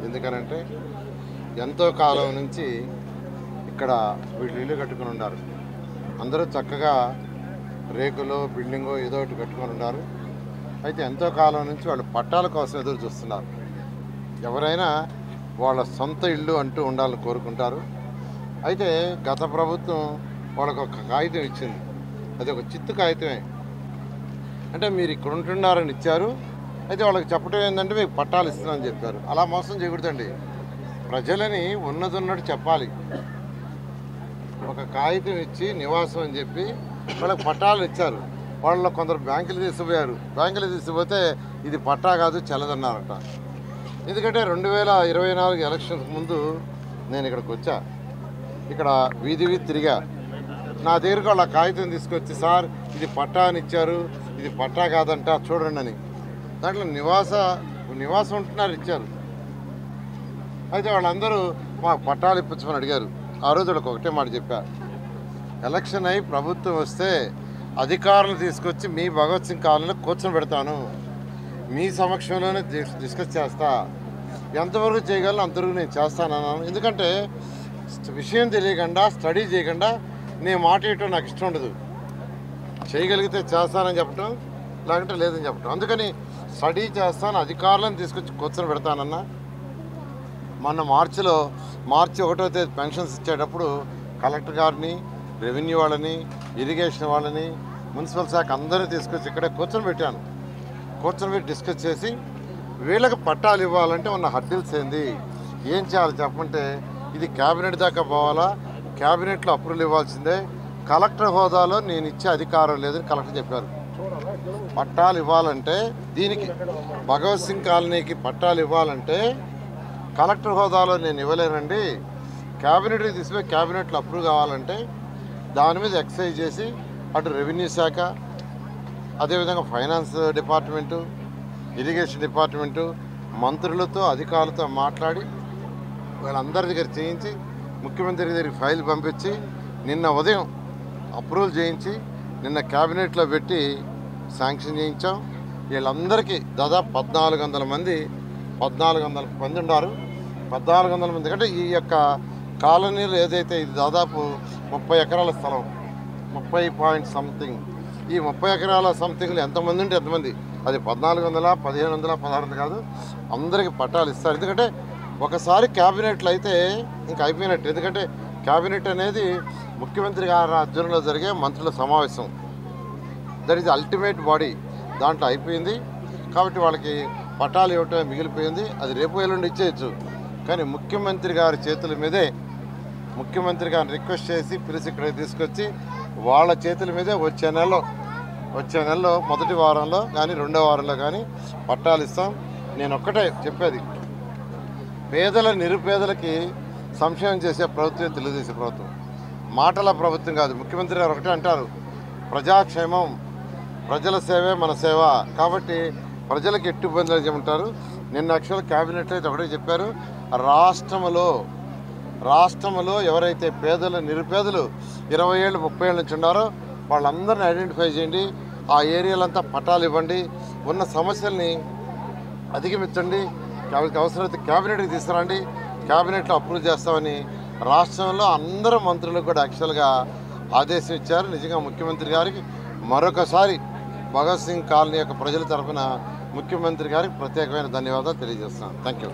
ఎందుకనంటే ఎంతో కాలం నుంచి ఇక్కడ వీళ్ళు ఇల్లు కట్టుకుని ఉన్నారు. అందరూ చక్కగా రేకులో బిల్డింగో ఏదో ఒకటి కట్టుకొని ఉన్నారు. అయితే ఎంతో కాలం నుంచి వాళ్ళు పట్టాల కోసం ఎదురు చూస్తున్నారు. ఎవరైనా వాళ్ళ సొంత ఇల్లు అంటూ ఉండాలని కోరుకుంటారు. అయితే గత ప్రభుత్వం వాళ్ళకు ఒక కాగితం ఇచ్చింది. అది ఒక చిత్తు కాగితమే. అంటే మీరు ఇక్కడ ఉంటున్నారని ఇచ్చారు. అయితే వాళ్ళకి చెప్పడం ఏంటంటే మీకు పట్టాలు ఇస్తున్నామని చెప్పారు. అలా మోసం చేయకూడదండి. ప్రజలని ఉన్నట్టు చెప్పాలి. ఒక కాగితం ఇచ్చి నివాసం అని చెప్పి వాళ్ళకి పట్టాలు ఇచ్చారు. వాళ్ళలో కొందరు బ్యాంకులు తీసుకుపోయారు. బ్యాంకులు తీసుకుపోతే ఇది పట్టా కాదు చెల్లదన్నారట. ఎందుకంటే 2024 ఎలక్షన్స్ ముందు నేను ఇక్కడికి వచ్చా. ఇక్కడ వీధి తిరిగా. నా దగ్గరకు వాళ్ళ కాగితం తీసుకొచ్చి, సార్ ఇది పట్టా అని ఇచ్చారు, ఇది పట్టా కాదంట చూడండి అని. దాంట్లో నివాసం ఉంటున్నారు ఇచ్చారు. అయితే వాళ్ళందరూ మాకు పట్టాలు ఇప్పించమని అడిగారు. ఆ రోజు వాళ్ళకి ఒకటే మాట చెప్పా, ఎలక్షన్ అయి ప్రభుత్వం వస్తే అధికారులు తీసుకొచ్చి మీ భగత్ సింగ్ కాలనీలో కూర్చొని పెడతాను, మీ సమక్షంలోనే డిస్కస్ చేస్తా, ఎంతవరకు చేయగలను అంతవరకు నేను చేస్తానన్నాను. ఎందుకంటే విషయం తెలియకుండా స్టడీ చేయకుండా నేను మాట ఇవ్వటం నాకు ఇష్టం ఉండదు. చేయగలిగితే చేస్తానని చెప్పటం, లేకుంటే లేదని చెప్పటం. అందుకని స్టడీ చేస్తాను, అధికారులను తీసుకొచ్చి కూర్చొని పెడతానన్నా. మొన్న మార్చి 1వ తేదీ పెన్షన్స్ ఇచ్చేటప్పుడు కలెక్టర్ గారిని, రెవెన్యూ వాళ్ళని, ఇరిగేషన్ వాళ్ళని, మున్సిపల్ శాఖ అందరినీ తీసుకొచ్చి ఇక్కడే కూర్చొని పెట్టాను. కూర్చొని పెట్టి డిస్కస్ చేసి వీళ్ళకి పట్టాలు ఇవ్వాలంటే ఉన్న హర్డిల్స్ ఏంది, ఏం చేయాలి చెప్పంటే, ఇది క్యాబినెట్ దాకా పోవాలా, క్యాబినెట్లో అప్రూవల్ ఇవ్వాల్సిందే, కలెక్టర్ హోదాలో నేను ఇచ్చే అధికారం లేదని కలెక్టర్ చెప్పారు. పట్టాలు ఇవ్వాలంటే, దీనికి భగత్ సింగ్ కాలనీకి పట్టాలు ఇవ్వాలంటే కలెక్టర్ హోదాలో నేను ఇవ్వలేనండి, క్యాబినెట్కి తీసుకుపోయి క్యాబినెట్లో అప్రూవ్ కావాలంటే దాని మీద ఎక్సైజ్ చేసి అటు రెవెన్యూ శాఖ, అదేవిధంగా ఫైనాన్స్ డిపార్ట్మెంటు, ఇరిగేషన్ డిపార్ట్మెంటు, మంత్రులతో అధికారులతో మాట్లాడి వీళ్ళందరి దగ్గర చేయించి ముఖ్యమంత్రి దగ్గరికి ఫైల్ పంపించి నిన్న ఉదయం అప్రూవల్ చేయించి నిన్న క్యాబినెట్లో పెట్టి శాంక్షన్ చేయించాం. వీళ్ళందరికీ దాదాపు 1400 మంది ఉన్నారు. 1400 మంది కంటే ఈ యొక్క కాలనీలు ఏదైతే ఇది దాదాపు 30 ఎకరాల స్థలం, 30 పాయింట్ సంథింగ్. ఈ 30 ఎకరాల సంథింగ్లో ఎంతమంది ఉంటే ఎంతమంది, అది 1400, 1500, 1600 కాదు, అందరికీ పట్టాలు ఇస్తారు. ఎందుకంటే ఒకసారి క్యాబినెట్లు అయితే ఇంకా అయిపోయినట్టు. ఎందుకంటే క్యాబినెట్ అనేది ముఖ్యమంత్రి గారి ఆధ్వర్యంలో జరిగే మంత్రుల సమావేశం. That is ultimate body. దాంట్లో అయిపోయింది. కాబట్టి వాళ్ళకి పట్టాలు ఇవ్వటమే మిగిలిపోయింది. అది రేపు ఎల్లుండి ఇచ్చేయచ్చు. కానీ ముఖ్యమంత్రి గారి చేతుల మీదే, ముఖ్యమంత్రి గారిని రిక్వెస్ట్ చేసి పిలిచి ఇక్కడికి తీసుకొచ్చి వాళ్ళ చేతుల మీదే వచ్చే నెలలో మొదటి వారంలో కానీ రెండో వారంలో కానీ పట్టాలు ఇస్తాం. నేను ఒక్కటే చెప్పేది, నిరుపేదలకి సంక్షేమం చేసే ప్రభుత్వం తెలుగుదేశం ప్రభుత్వం. మాటల ప్రభుత్వం కాదు. ముఖ్యమంత్రి గారు ఒకటే అంటారు, ప్రజాక్షేమం, ప్రజల సేవే మన సేవ. కాబట్టి ప్రజలకు ఎట్టి ఇబ్బందులు చేయమంటారు. నిన్న యాక్చువల్ క్యాబినెట్లో అయితే ఒకటే చెప్పారు, రాష్ట్రంలో ఎవరైతే పేదలు, నిరుపేదలు 20 ఏళ్ళు 30 ఏళ్ళ నుంచి ఉన్నారో వాళ్ళందరినీ ఐడెంటిఫై చేయండి, ఆ ఏరియాలంతా పట్టాలు ఇవ్వండి, ఉన్న సమస్యల్ని అధిగమించండి, అవసరమైతే క్యాబినెట్కి తీసుకురండి, క్యాబినెట్లో అప్రూవ్ చేస్తామని రాష్ట్రంలో అందరూ మంత్రులకు కూడా యాక్చువల్గా ఆదేశం ఇచ్చారు. నిజంగా ముఖ్యమంత్రి గారికి మరొకసారి భగత్ సింగ్ కాలనీ యొక్క ప్రజల తరఫున ముఖ్యమంత్రి గారికి ప్రత్యేకమైన ధన్యవాదాలు తెలియజేస్తున్నాను. Thank you.